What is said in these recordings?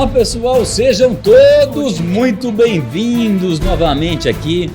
Olá pessoal, sejam todos muito bem-vindos novamente aqui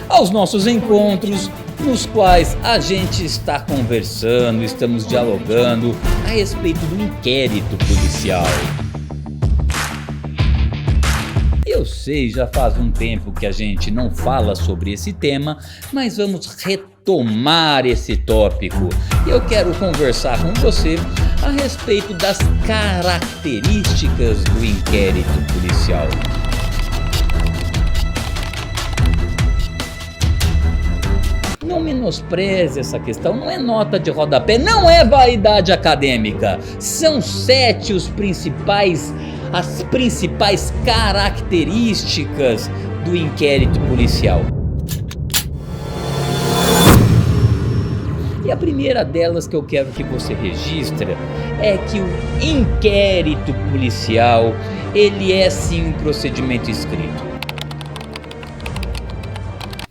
aos nossos encontros, nos quais a gente está conversando, estamos dialogando a respeito do inquérito policial. Eu sei, já faz um tempo que a gente não fala sobre esse tema, mas vamos retomar esse tópico. Eu quero conversar com você a respeito das características do inquérito policial. Não menospreze essa questão, não é nota de rodapé, não é vaidade acadêmica. São 7 as principais características do inquérito policial. E a primeira delas que eu quero que você registre é que o inquérito policial, ele é sim um procedimento escrito.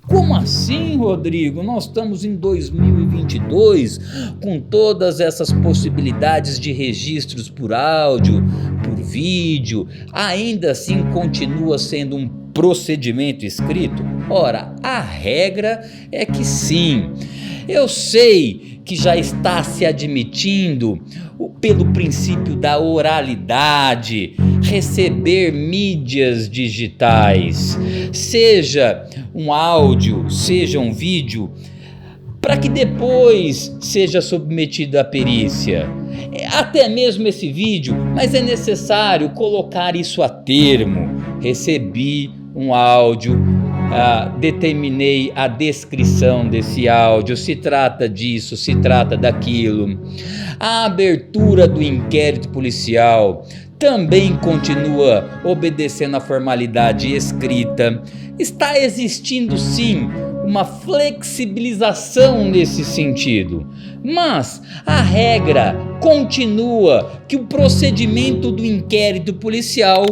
Como assim, Rodrigo? Nós estamos em 2022, com todas essas possibilidades de registros por áudio, por vídeo, ainda assim continua sendo um procedimento escrito? Ora, a regra é que sim. Eu sei que já está se admitindo, pelo princípio da oralidade, receber mídias digitais, seja um áudio, seja um vídeo, para que depois seja submetido à perícia. Até mesmo esse vídeo, mas é necessário colocar isso a termo. Recebi um áudio, determinei a descrição desse áudio, se trata disso, se trata daquilo. A abertura do inquérito policial também continua obedecendo à formalidade escrita. Está existindo sim uma flexibilização nesse sentido, mas a regra continua que o procedimento do inquérito policial,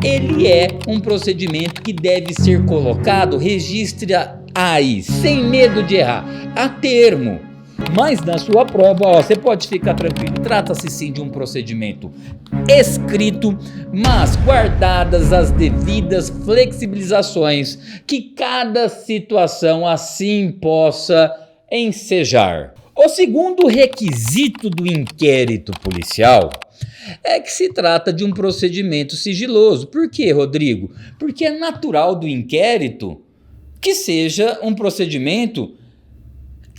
ele é um procedimento que deve ser colocado, registra aí, sem medo de errar, a termo. Mas na sua prova, você pode ficar tranquilo, trata-se sim de um procedimento escrito, mas guardadas as devidas flexibilizações que cada situação assim possa ensejar. O segundo requisito do inquérito policial é que se trata de um procedimento sigiloso. Por quê, Rodrigo? Porque é natural do inquérito que seja um procedimento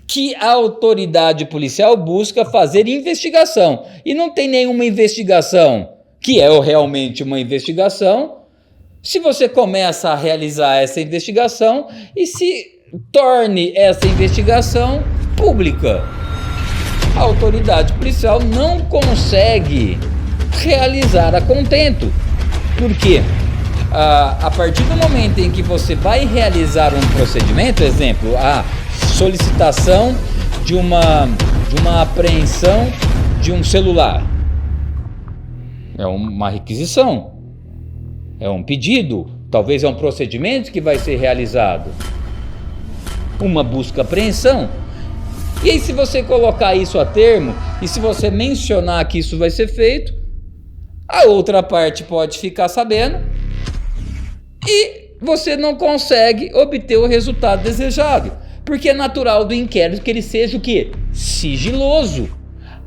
que a autoridade policial busca fazer investigação. E não tem nenhuma investigação que é realmente uma investigação se você começa a realizar essa investigação e se torne essa investigação pública. A autoridade policial não consegue realizar a contento. Por quê? A partir do momento em que você vai realizar um procedimento, exemplo, a solicitação de uma apreensão de um celular, é uma requisição, é um pedido, talvez é um procedimento que vai ser realizado, uma busca-apreensão. E aí, se você colocar isso a termo, e se você mencionar que isso vai ser feito, a outra parte pode ficar sabendo e você não consegue obter o resultado desejado, porque é natural do inquérito que ele seja o quê? Sigiloso.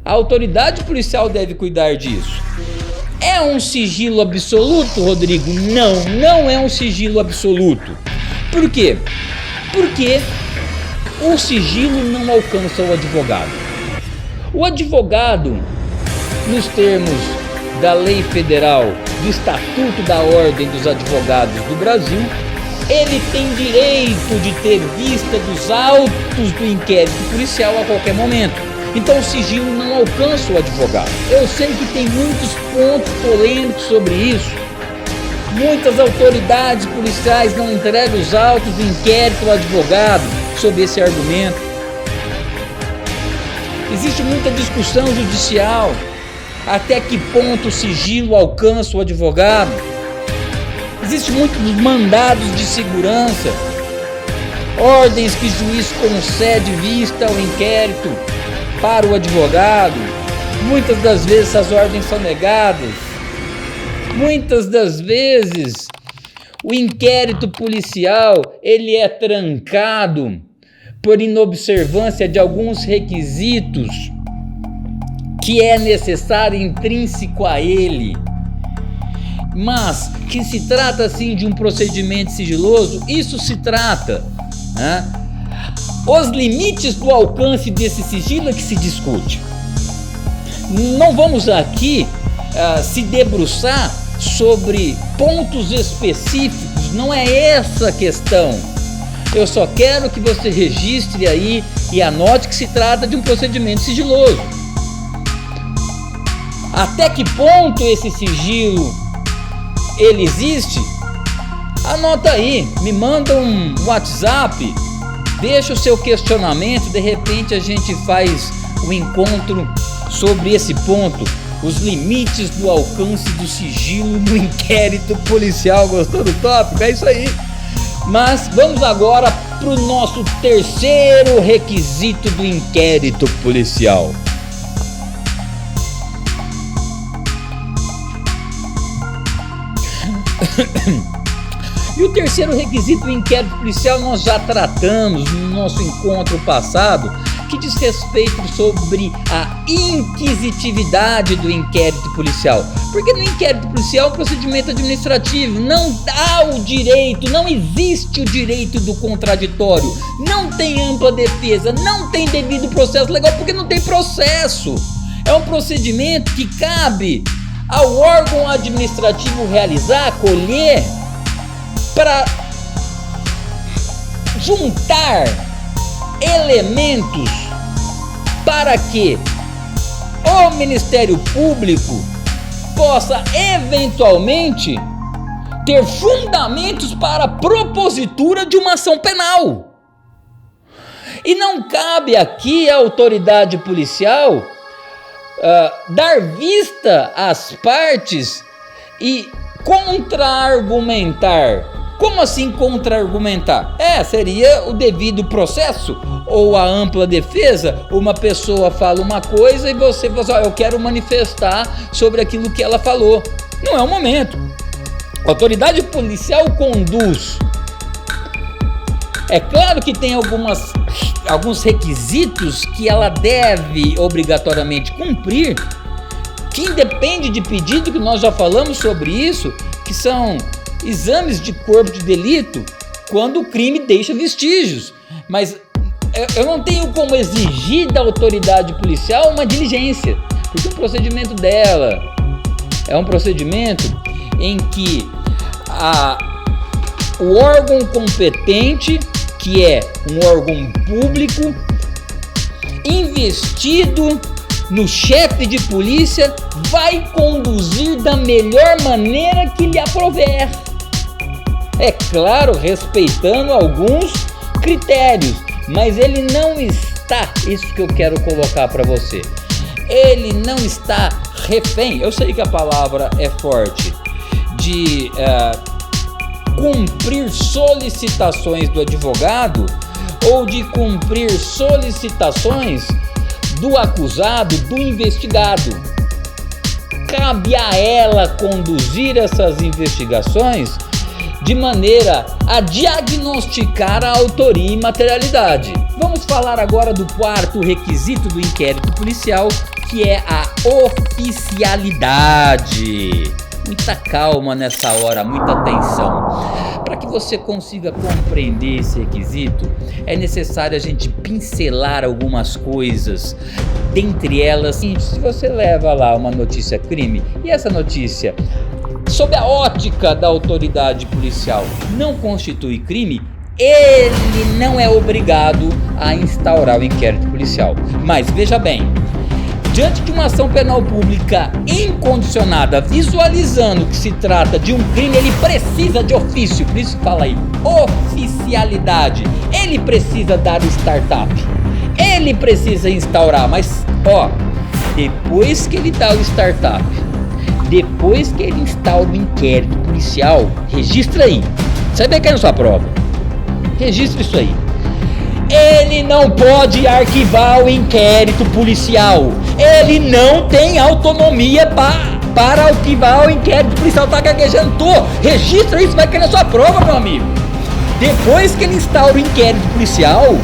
A autoridade policial deve cuidar disso. É um sigilo absoluto, Rodrigo? Não é um sigilo absoluto. Por quê? Porque o sigilo não alcança o advogado. O advogado, nos termos da lei federal, do Estatuto da Ordem dos Advogados do Brasil, ele tem direito de ter vista dos autos do inquérito policial a qualquer momento. Então o sigilo não alcança o advogado. Eu sei que tem muitos pontos polêmicos sobre isso. Muitas autoridades policiais não entregam os autos do inquérito ao advogado sob esse argumento. Existe muita discussão judicial. Até que ponto o sigilo alcança o advogado? Existem muitos mandados de segurança, ordens que o juiz concede vista ao inquérito para o advogado. Muitas das vezes essas ordens são negadas. Muitas das vezes, o inquérito policial, ele é trancado por inobservância de alguns requisitos que é necessário intrínseco a ele, mas que se trata sim de um procedimento sigiloso. Isso se trata, né? Os limites do alcance desse sigilo é que se discute. Não vamos aqui se debruçar sobre pontos específicos, não é essa a questão. Eu só quero que você registre aí e anote que se trata de um procedimento sigiloso. Até que ponto esse sigilo ele existe? Anota aí, me manda um WhatsApp, deixa o seu questionamento, de repente a gente faz um encontro sobre esse ponto, os limites do alcance do sigilo no inquérito policial. Gostou do tópico? É isso aí. Mas vamos agora para o nosso terceiro requisito do inquérito policial. E o terceiro requisito do inquérito policial nós já tratamos no nosso encontro passado, que diz respeito sobre a inquisitividade do inquérito policial. Porque no inquérito policial é um procedimento administrativo, não há o direito, não existe o direito do contraditório, não tem ampla defesa, não tem devido processo legal, porque não tem processo. É um procedimento que cabe ao órgão administrativo realizar, colher, para juntar elementos para que o Ministério Público possa eventualmente ter fundamentos para a propositura de uma ação penal. E não cabe aqui à autoridade policial dar vista às partes e contra-argumentar. Como assim contra-argumentar? Seria o devido processo ou a ampla defesa. Uma pessoa fala uma coisa e você fala assim, eu quero manifestar sobre aquilo que ela falou. Não é o momento. A autoridade policial conduz. É claro que tem alguns requisitos que ela deve obrigatoriamente cumprir, que independe de pedido, que nós já falamos sobre isso, que são exames de corpo de delito quando o crime deixa vestígios. Mas eu não tenho como exigir da autoridade policial uma diligência, porque o procedimento dela é um procedimento em que o órgão competente, que é um órgão público, investido no chefe de polícia, vai conduzir da melhor maneira que lhe aprouver. É claro, respeitando alguns critérios, mas ele não está, isso que eu quero colocar para você, ele não está refém, eu sei que a palavra é forte, de cumprir solicitações do advogado ou de cumprir solicitações do acusado, do investigado. Cabe a ela conduzir essas investigações de maneira a diagnosticar a autoria e materialidade. Vamos falar agora do quarto requisito do inquérito policial, que é a oficialidade. Muita calma nessa hora, muita atenção. Para que você consiga compreender esse requisito, é necessário a gente pincelar algumas coisas. Dentre elas, se você leva lá uma notícia crime e essa notícia, sob a ótica da autoridade policial, não constitui crime, ele não é obrigado a instaurar o inquérito policial. Mas veja bem, diante de uma ação penal pública incondicionada, visualizando que se trata de um crime, ele precisa de ofício, por isso fala aí, oficialidade. Ele precisa dar o startup, ele precisa instaurar, mas depois que ele dá o startup, depois que ele instaura o inquérito policial, registra aí, você vai cair na sua prova, registra isso aí. Ele não pode arquivar o inquérito policial. Ele não tem autonomia para para arquivar o inquérito policial. Tá gaguejando? Registra isso, vai cair na sua prova, meu amigo. Depois que ele instaura o inquérito policial,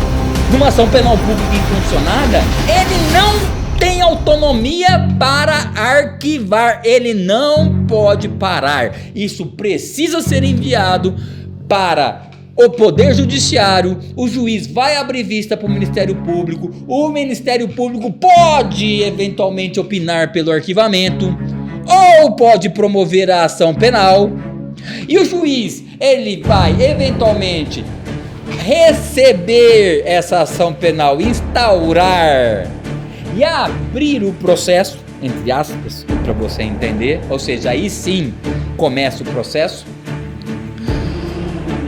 numa ação penal pública incondicionada, ele não tem autonomia para arquivar, ele não pode parar. Isso precisa ser enviado para o Poder Judiciário, o juiz vai abrir vista para o Ministério Público, o Ministério Público pode eventualmente opinar pelo arquivamento, ou pode promover a ação penal, e o juiz, ele vai eventualmente receber essa ação penal, instaurar e abrir o processo, entre aspas, para você entender, ou seja, aí sim começa o processo.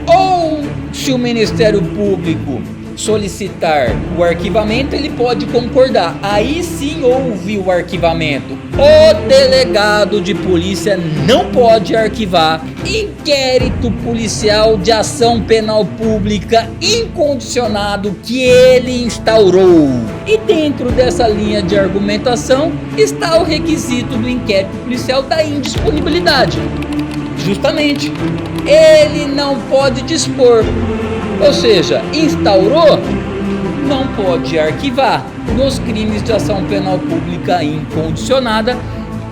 Ou se o Ministério Público solicitar o arquivamento, ele pode concordar, aí sim houve o arquivamento. O delegado de polícia não pode arquivar inquérito policial de ação penal pública incondicionado que ele instaurou. E dentro dessa linha de argumentação está o requisito do inquérito policial da indisponibilidade. Justamente, ele não pode dispor, ou seja, instaurou, não pode arquivar nos crimes de ação penal pública incondicionada.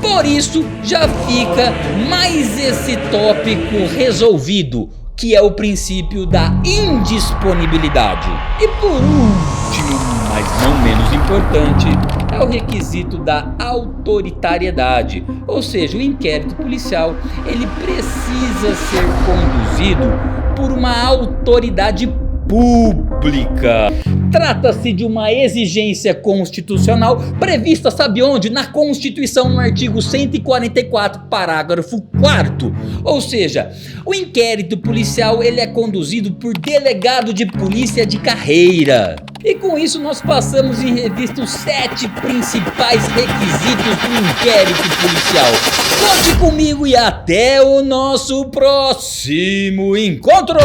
Por isso já fica mais esse tópico resolvido, que é o princípio da indisponibilidade. E por último, mas não menos importante, é o requisito da autoritariedade, ou seja, o inquérito policial ele precisa ser conduzido por uma autoridade pública. Trata-se de uma exigência constitucional prevista, sabe onde? Na Constituição, no artigo 144, parágrafo 4º. Ou seja, o inquérito policial ele é conduzido por delegado de polícia de carreira. E com isso nós passamos em revista os 7 principais requisitos do inquérito policial. Conte comigo e até o nosso próximo encontro!